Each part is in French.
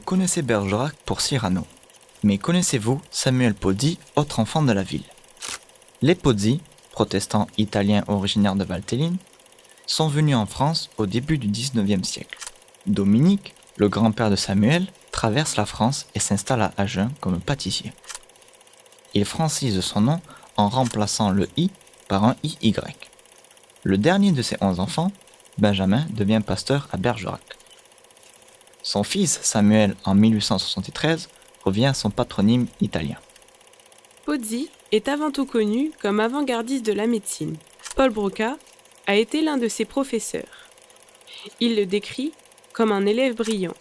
connaissez Bergerac pour Cyrano, mais connaissez-vous Samuel Pozzi, autre enfant de la ville? Les Pozzi, protestants italiens originaires de Valtelline, sont venus en France au début du XIXe siècle. Dominique, le grand-père de Samuel, traverse la France et s'installe à Agen comme pâtissier. Il francise son nom en remplaçant le I par un IY. Le dernier de ses 11 enfants, Benjamin, devient pasteur à Bergerac. Son fils, Samuel, en 1873, revient à son patronyme italien. Pozzi est avant tout connu comme avant-gardiste de la médecine. Paul Broca a été l'un de ses professeurs. Il le décrit comme un élève brillant.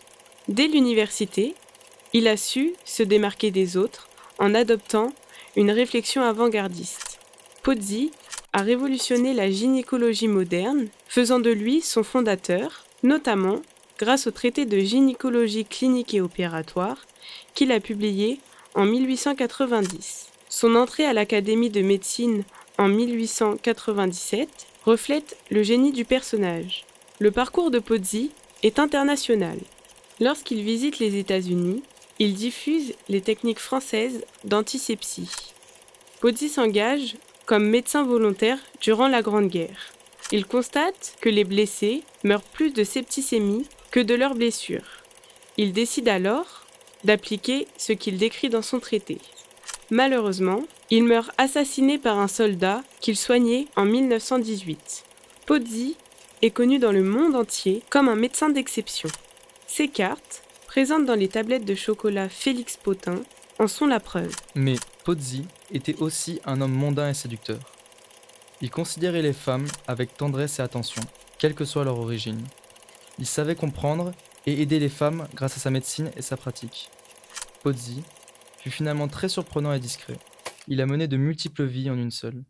Dès l'université, il a su se démarquer des autres en adoptant une réflexion avant-gardiste. Pozzi a révolutionné la gynécologie moderne, faisant de lui son fondateur, notamment grâce au traité de gynécologie clinique et opératoire qu'il a publié en 1890. Son entrée à l'Académie de médecine en 1897 reflète le génie du personnage. Le parcours de Pozzi est international. Lorsqu'il visite les États-Unis, il diffuse les techniques françaises d'antisepsie. Pozzi s'engage comme médecin volontaire durant la Grande Guerre. Il constate que les blessés meurent plus de septicémie que de leurs blessures. Il décide alors d'appliquer ce qu'il décrit dans son traité. Malheureusement, il meurt assassiné par un soldat qu'il soignait en 1918. Pozzi est connu dans le monde entier comme un médecin d'exception. Ses cartes, présentes dans les tablettes de chocolat Félix Potin, en sont la preuve. Mais Pozzi était aussi un homme mondain et séducteur. Il considérait les femmes avec tendresse et attention, quelle que soit leur origine. Il savait comprendre et aider les femmes grâce à sa médecine et sa pratique. Pozzi fut finalement très surprenant et discret. Il a mené de multiples vies en une seule.